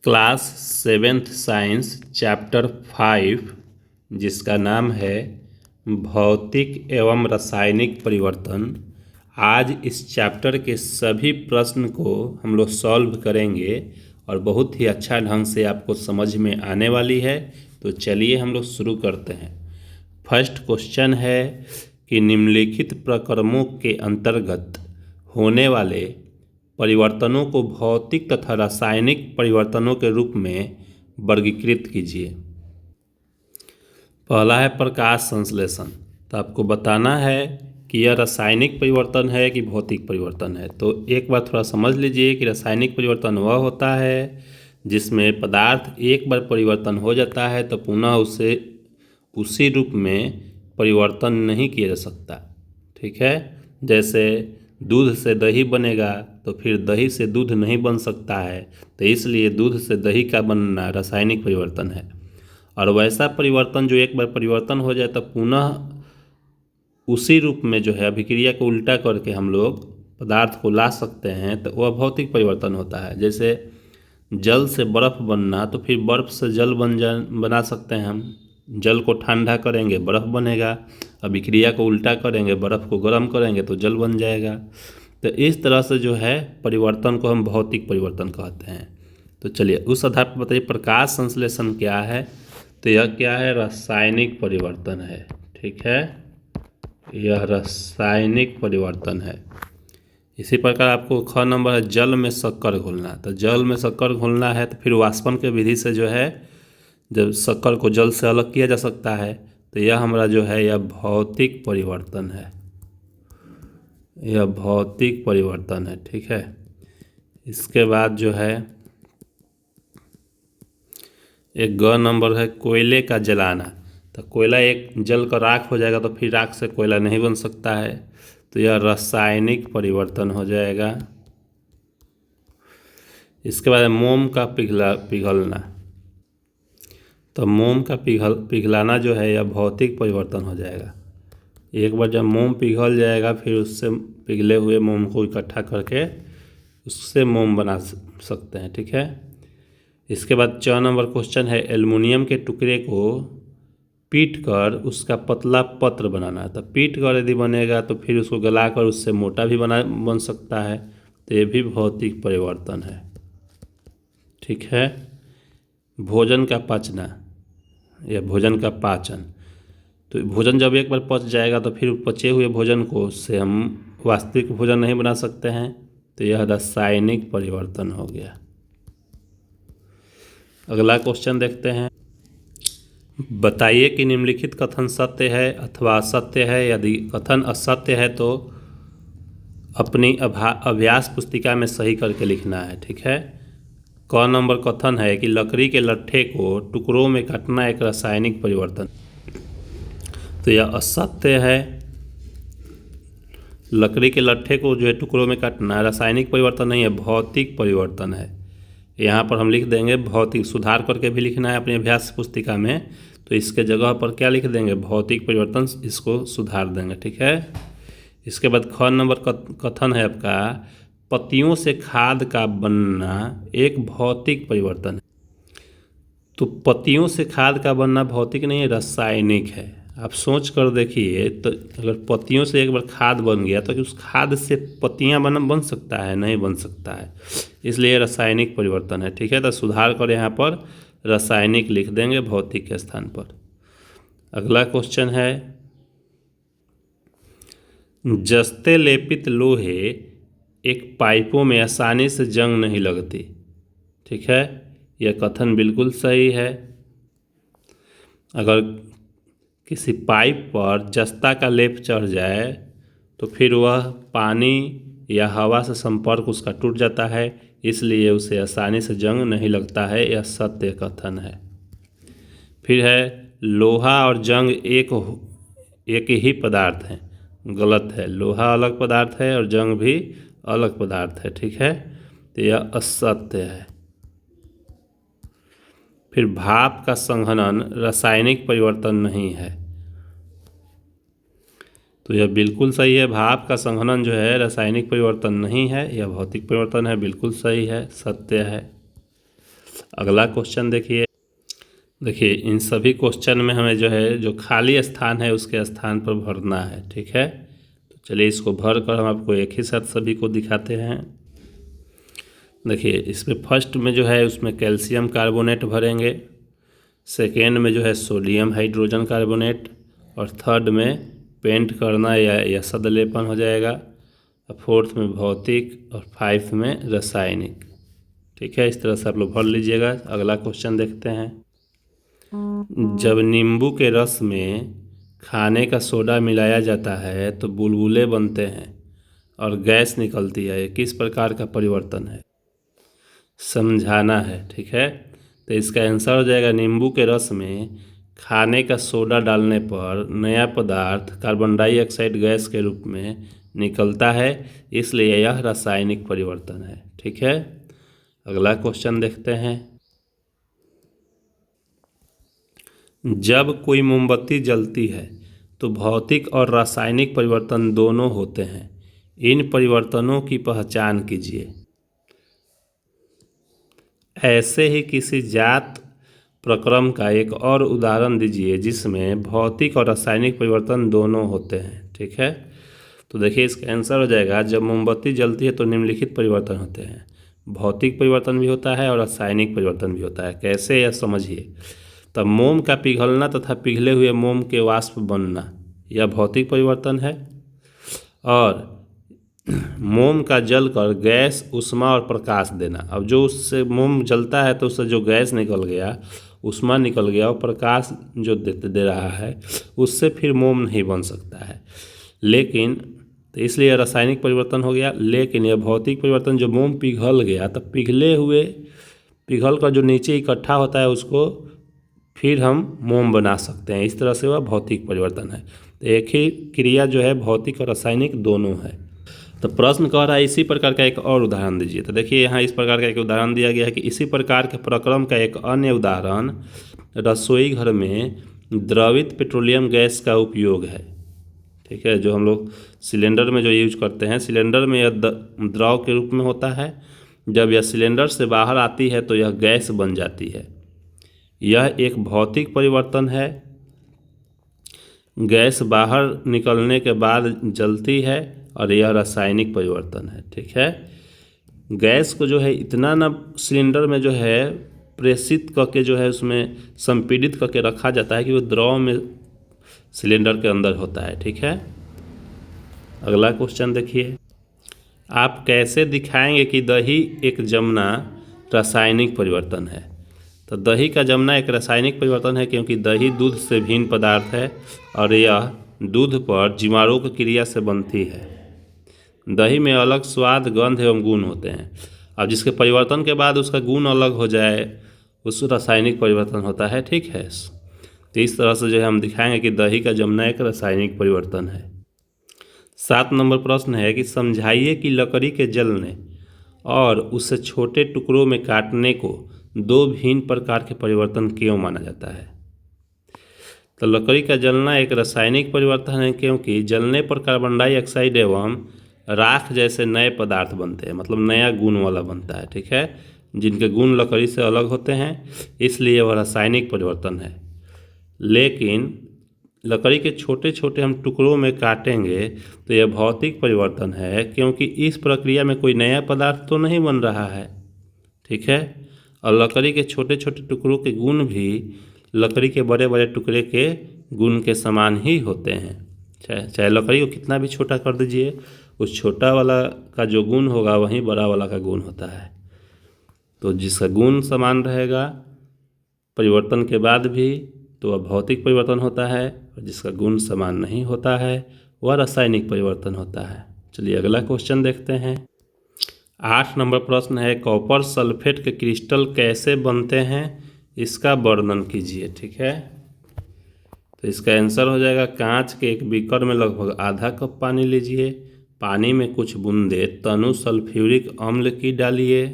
Class 7th science chapter 5 जिसका नाम है भौतिक एवं रासायनिक परिवर्तन। आज इस चैप्टर के सभी प्रश्न को हम लोग सॉल्व करेंगे और बहुत ही अच्छा ढंग से आपको समझ में आने वाली है। तो चलिए हम लोग शुरू करते हैं। फर्स्ट क्वेश्चन है कि निम्नलिखित प्रक्रमों के अंतर्गत होने वाले परिवर्तनों को भौतिक तथा रासायनिक परिवर्तनों के रूप में वर्गीकृत कीजिए। पहला है प्रकाश संश्लेषण। तो आपको बताना है कि यह रासायनिक परिवर्तन है कि भौतिक परिवर्तन है। तो एक बार थोड़ा समझ लीजिए कि रासायनिक परिवर्तन वह होता है जिसमें पदार्थ एक बार परिवर्तन हो जाता है तो पुनः उसे उसी रूप में परिवर्तन नहीं किया जा सकता। ठीक है, जैसे दूध से दही बनेगा तो फिर दही से दूध नहीं बन सकता है, तो इसलिए दूध से दही का बनना रासायनिक परिवर्तन है। और वैसा परिवर्तन जो एक बार परिवर्तन हो जाए तो पुनः उसी रूप में जो है अभिक्रिया को उल्टा करके हम लोग पदार्थ को ला सकते हैं, तो वह भौतिक परिवर्तन होता है। जैसे जल से बर्फ़ बनना, तो फिर बर्फ़ से जल बना सकते हैं हम। जल को ठंडा करेंगे बर्फ़ बनेगा, अभिक्रिया को उल्टा करेंगे बर्फ़ को गर्म करेंगे तो जल बन जाएगा। तो इस तरह से जो है परिवर्तन को हम भौतिक परिवर्तन कहते हैं। तो चलिए उस आधार पर बताइए प्रकाश संश्लेषण क्या है। तो यह क्या है, रासायनिक परिवर्तन है। ठीक है, यह रासायनिक परिवर्तन है। इसी प्रकार आपको ख नंबर है जल में शक्कर घोलना। तो जल में शक्कर घोलना है तो फिर वाष्पन के विधि से जो है जब शक्कर को जल से अलग किया जा सकता है, तो यह हमारा जो है यह भौतिक परिवर्तन है। यह भौतिक परिवर्तन है। ठीक है, इसके बाद जो है एक ग नंबर है कोयले का जलाना। तो कोयला एक जल का राख हो जाएगा तो फिर राख से कोयला नहीं बन सकता है, तो यह रासायनिक परिवर्तन हो जाएगा। इसके बाद मोम का पिघलना। तो मोम का पिघलाना जो है यह भौतिक परिवर्तन हो जाएगा। एक बार जब मोम पिघल जाएगा फिर उससे पिघले हुए मोम को इकट्ठा करके उससे मोम बना सकते हैं। ठीक है, इसके बाद 4 नंबर क्वेश्चन है एल्युमिनियम के टुकड़े को पीट कर उसका पतला पत्र बनाना। तो पीट कर यदि बनेगा तो फिर उसको गलाकर उससे मोटा भी बन सकता है, तो ये भी भौतिक परिवर्तन है। ठीक है, भोजन का पचना या भोजन का पाचन। तो भोजन जब एक बार पच जाएगा तो फिर पचे हुए भोजन को उससे हम वास्तविक भोजन नहीं बना सकते हैं, तो यह रासायनिक परिवर्तन हो गया। अगला क्वेश्चन देखते हैं। बताइए कि निम्नलिखित कथन सत्य है अथवा असत्य है। यदि कथन असत्य है तो अपनी अभ्यास पुस्तिका में सही करके लिखना है। ठीक है, क नंबर कथन है कि लकड़ी के लट्ठे को टुकड़ों में काटना एक रासायनिक परिवर्तन। तो यह असत्य है। लकड़ी के लट्ठे को जो है टुकड़ों में काटना रासायनिक परिवर्तन नहीं है, भौतिक परिवर्तन है। यहाँ पर हम लिख देंगे भौतिक, सुधार करके भी लिखना है अपनी अभ्यास पुस्तिका में, तो इसके जगह पर क्या लिख देंगे भौतिक परिवर्तन, इसको सुधार देंगे। ठीक है, इसके बाद ख नंबर कथन है आपका पत्तियों से खाद का बनना एक भौतिक परिवर्तन है। तो पत्तियों से खाद का बनना भौतिक नहीं है, रासायनिक है। आप सोच कर देखिए, तो अगर पत्तियों से एक बार खाद बन गया तो उस खाद से पत्तियां बन सकता है, नहीं बन सकता है, इसलिए रासायनिक परिवर्तन है। ठीक है, तो सुधार कर यहाँ पर रासायनिक लिख देंगे भौतिक के स्थान पर। अगला क्वेश्चन है जस्ते लेपित लोहे एक पाइपों में आसानी से जंग नहीं लगती। ठीक है, यह कथन बिल्कुल सही है। अगर किसी पाइप पर जस्ता का लेप चढ़ जाए तो फिर वह पानी या हवा से संपर्क उसका टूट जाता है, इसलिए उसे आसानी से जंग नहीं लगता है, यह सत्य कथन है। फिर है लोहा और जंग एक ही पदार्थ है, गलत है। लोहा अलग पदार्थ है और जंग भी अलग पदार्थ है। ठीक है, तो यह असत्य है। फिर भाप का संघनन रासायनिक परिवर्तन नहीं है, तो यह बिल्कुल सही है। भाप का संघनन जो है रासायनिक परिवर्तन नहीं है, यह भौतिक परिवर्तन है, बिल्कुल सही है, सत्य है। अगला क्वेश्चन देखिए इन सभी क्वेश्चन में हमें जो खाली स्थान है उसके स्थान पर भरना है। ठीक है, तो चलिए इसको भर कर हम आपको एक ही साथ सभी को दिखाते हैं। देखिए इसमें फर्स्ट में उसमें कैल्शियम कार्बोनेट भरेंगे, सेकेंड में सोडियम हाइड्रोजन कार्बोनेट, और थर्ड में पेंट करना या सदलेपन हो जाएगा, और फोर्थ में भौतिक, और फाइव में रासायनिक। ठीक है, इस तरह से आप लोग भर लीजिएगा। अगला क्वेश्चन देखते हैं। जब नींबू के रस में खाने का सोडा मिलाया जाता है तो बुलबुले बनते हैं और गैस निकलती है, ये किस प्रकार का परिवर्तन है? समझाना है। ठीक है, तो इसका आंसर हो जाएगा नींबू के रस में खाने का सोडा डालने पर नया पदार्थ कार्बन डाइऑक्साइड गैस के रूप में निकलता है, इसलिए यह रासायनिक परिवर्तन है। ठीक है, अगला क्वेश्चन देखते हैं। जब कोई मोमबत्ती जलती है तो भौतिक और रासायनिक परिवर्तन दोनों होते हैं, इन परिवर्तनों की पहचान कीजिए। ऐसे ही किसी जात प्रक्रम का एक और उदाहरण दीजिए जिसमें भौतिक और रासायनिक परिवर्तन दोनों होते हैं। ठीक है, तो देखिए इसका आंसर हो जाएगा, जब मोमबत्ती जलती है तो निम्नलिखित परिवर्तन होते हैं, भौतिक परिवर्तन भी होता है और रासायनिक परिवर्तन भी होता है। कैसे, यह समझिए। तब मोम का पिघलना तथा पिघले हुए मोम के वाष्प बनना, यह भौतिक परिवर्तन है। और मोम का जलकर गैस, ऊष्मा और प्रकाश देना, अब जो उससे मोम जलता है तो उससे जो गैस निकल गया, ऊष्मा निकल गया और प्रकाश जो दे रहा है, उससे फिर मोम नहीं बन सकता है। लेकिन तो इसलिए रासायनिक परिवर्तन हो गया। लेकिन यह भौतिक परिवर्तन, जो मोम पिघल गया तब पिघल कर जो नीचे इकट्ठा होता है उसको फिर हम मोम बना सकते हैं, इस तरह से वह भौतिक परिवर्तन है। तो एक ही क्रिया भौतिक और रासायनिक दोनों है। तो प्रश्न कह रहा है इसी प्रकार का एक और उदाहरण दीजिए। तो देखिए यहाँ इस प्रकार का एक उदाहरण दिया गया है कि इसी प्रकार के प्रक्रम का एक अन्य उदाहरण रसोई घर में द्रवित पेट्रोलियम गैस का उपयोग है। ठीक है, जो हम लोग सिलेंडर में जो यूज करते हैं, सिलेंडर में यह द्रव के रूप में होता है। जब यह सिलेंडर से बाहर आती है तो यह गैस बन जाती है, यह एक भौतिक परिवर्तन है। गैस बाहर निकलने के बाद जलती है और यह रासायनिक परिवर्तन है। ठीक है, गैस को इतना ना सिलेंडर में प्रेषित करके उसमें संपीड़ित करके रखा जाता है कि वो द्रव में सिलेंडर के अंदर होता है। ठीक है, अगला क्वेश्चन देखिए। आप कैसे दिखाएंगे कि दही एक जमना रासायनिक परिवर्तन है? तो दही का जमना एक रासायनिक परिवर्तन है क्योंकि दही दूध से भिन्न पदार्थ है और यह दूध पर जीवाणु की क्रिया से बनती है। दही में अलग स्वाद, गंध एवं गुण होते हैं। अब जिसके परिवर्तन के बाद उसका गुण अलग हो जाए, उस रासायनिक परिवर्तन होता है। ठीक है, तो इस तरह से हम दिखाएंगे कि दही का जमना एक रासायनिक परिवर्तन है। 7 नंबर प्रश्न है कि समझाइए कि लकड़ी के जलने और उसे छोटे टुकड़ों में काटने को दो भिन्न प्रकार के परिवर्तन क्यों माना जाता है? तो लकड़ी का जलना एक रासायनिक परिवर्तन है क्योंकि जलने पर कार्बन डाइऑक्साइड एवं राख जैसे नए पदार्थ बनते हैं, मतलब नया गुण वाला बनता है। ठीक है, जिनके गुण लकड़ी से अलग होते हैं, इसलिए वह रासायनिक परिवर्तन है। लेकिन लकड़ी के छोटे छोटे हम टुकड़ों में काटेंगे तो यह भौतिक परिवर्तन है क्योंकि इस प्रक्रिया में कोई नया पदार्थ तो नहीं बन रहा है। ठीक है, और लकड़ी के छोटे छोटे टुकड़ों के गुण भी लकड़ी के बड़े बड़े टुकड़े के गुण के समान ही होते हैं। चाहे लकड़ी को कितना भी छोटा कर दीजिए, उस छोटा वाला का जो गुण होगा वही बड़ा वाला का गुण होता है। तो जिसका गुण समान रहेगा परिवर्तन के बाद भी तो वह भौतिक परिवर्तन होता है, और जिसका गुण समान नहीं होता है वह रासायनिक परिवर्तन होता है। चलिए अगला क्वेश्चन देखते हैं। 8 नंबर प्रश्न है, कॉपर सल्फेट के क्रिस्टल कैसे बनते हैं, इसका वर्णन कीजिए। ठीक है, तो इसका आंसर हो जाएगा, कांच के एक बीकर में लगभग आधा कप पानी लीजिए, पानी में कुछ बूंदे तनु सल्फ्यूरिक अम्ल की डालिए,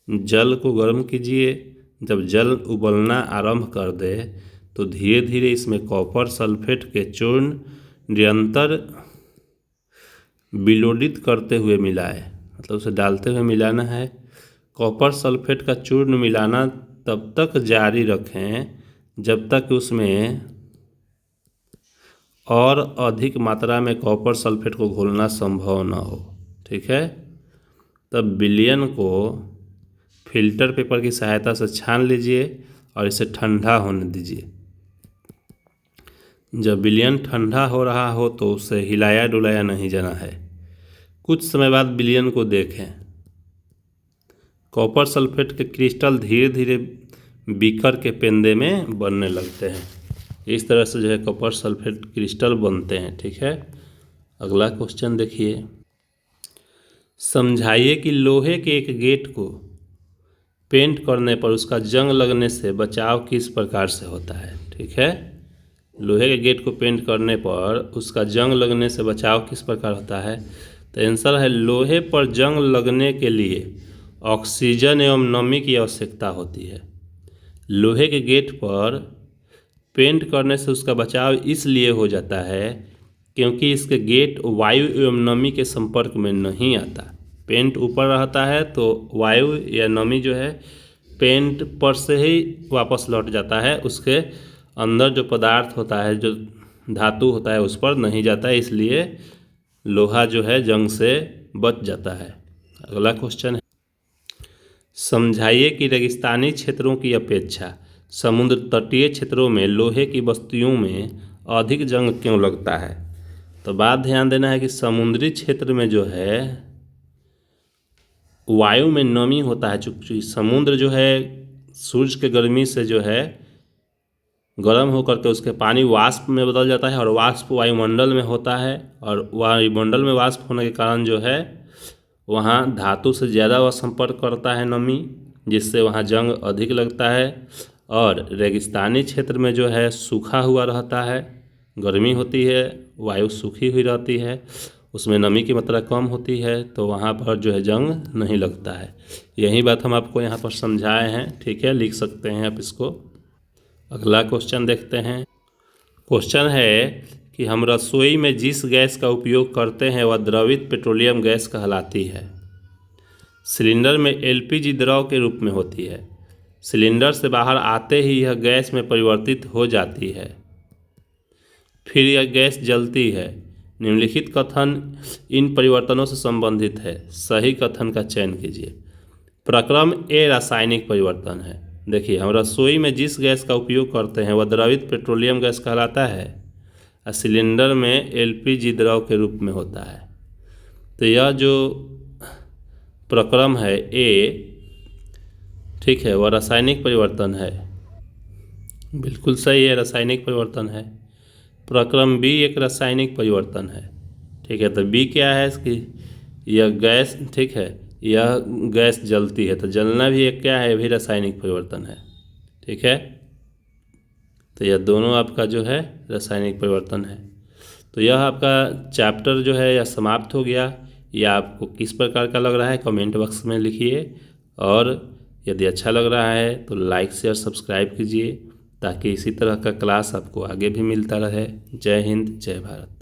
जल को गर्म कीजिए। जब जल उबलना आरंभ कर दे तो धीरे धीरे इसमें कॉपर सल्फेट के चूर्ण निरंतर विलोडित करते हुए मिलाएं, मतलब उसे डालते हुए मिलाना है। कॉपर सल्फेट का चूर्ण मिलाना तब तक जारी रखें जब तक उसमें और अधिक मात्रा में कॉपर सल्फेट को घोलना संभव न हो। ठीक है, तब विलयन को फिल्टर पेपर की सहायता से छान लीजिए और इसे ठंडा होने दीजिए। जब विलयन ठंडा हो रहा हो तो उसे हिलाया डुलाया नहीं जाना है। कुछ समय बाद विलयन को देखें, कॉपर सल्फेट के क्रिस्टल धीरे धीरे बीकर के पेंदे में बनने लगते हैं। इस तरह से जो है कॉपर सल्फेट क्रिस्टल बनते हैं। ठीक है, अगला क्वेश्चन देखिए। समझाइए कि लोहे के एक गेट को पेंट करने पर उसका जंग लगने से बचाव किस प्रकार से होता है। ठीक है, लोहे के गेट को पेंट करने पर उसका जंग लगने से बचाव किस प्रकार होता है। तो आंसर है, लोहे पर जंग लगने के लिए ऑक्सीजन एवं नमी की आवश्यकता होती है। लोहे के गेट पर पेंट करने से उसका बचाव इसलिए हो जाता है क्योंकि इसके गेट वायु एवं नमी के संपर्क में नहीं आता। पेंट ऊपर रहता है तो वायु या नमी जो है पेंट पर से ही वापस लौट जाता है, उसके अंदर जो पदार्थ होता है, जो धातु होता है, उस पर नहीं जाता है, इसलिए लोहा जो है जंग से बच जाता है। अगला क्वेश्चन है, समझाइए कि रेगिस्तानी क्षेत्रों की अपेक्षा समुद्र तटीय क्षेत्रों में लोहे की बस्तियों में अधिक जंग क्यों लगता है। तो बात ध्यान देना है कि समुद्री क्षेत्र में जो है वायु में नमी होता है, चूँकि समुद्र जो है सूर्य के गर्मी से जो है गर्म होकर के उसके पानी वाष्प में बदल जाता है और वाष्प वायुमंडल में होता है, और वायुमंडल में वाष्प होने के कारण जो है वहाँ धातु से ज़्यादा वह संपर्क करता है नमी, जिससे वहाँ जंग अधिक लगता है। और रेगिस्तानी क्षेत्र में जो है सूखा हुआ रहता है, गर्मी होती है, वायु सूखी हुई रहती है, उसमें नमी की मात्रा कम होती है, तो वहाँ पर जो है जंग नहीं लगता है। यही बात हम आपको यहाँ पर समझाए हैं। ठीक है, लिख सकते हैं आप इसको। अगला क्वेश्चन देखते हैं। क्वेश्चन है कि हम रसोई में जिस गैस का उपयोग करते हैं वह द्रवित पेट्रोलियम गैस कहलाती है। सिलेंडर में एलपीजी द्रव के रूप में होती है। सिलेंडर से बाहर आते ही यह गैस में परिवर्तित हो जाती है, फिर यह गैस जलती है। निम्नलिखित कथन इन परिवर्तनों से संबंधित है, सही कथन का चयन कीजिए। प्रक्रम ए रासायनिक परिवर्तन है। देखिए, हम रसोई में जिस गैस का उपयोग करते हैं वह द्रवित पेट्रोलियम गैस कहलाता है और सिलेंडर में एलपीजी द्रव के रूप में होता है। तो यह जो प्रक्रम है ए, ठीक है, वह रासायनिक परिवर्तन है। बिल्कुल सही है, रासायनिक परिवर्तन है। प्रक्रम बी एक रासायनिक परिवर्तन है। ठीक है, तो बी क्या है इसकी, यह गैस, ठीक है, यह गैस जलती है, तो जलना भी एक क्या है, भी रासायनिक परिवर्तन है। ठीक है, तो यह दोनों आपका जो है रासायनिक परिवर्तन है। तो यह आपका चैप्टर जो है यह समाप्त हो गया। यह आपको किस प्रकार का लग रहा है कमेंट बॉक्स में लिखिए, और यदि अच्छा लग रहा है तो लाइक शेयर सब्सक्राइब कीजिए ताकि इसी तरह का क्लास आपको आगे भी मिलता रहे। जय हिंद, जय भारत।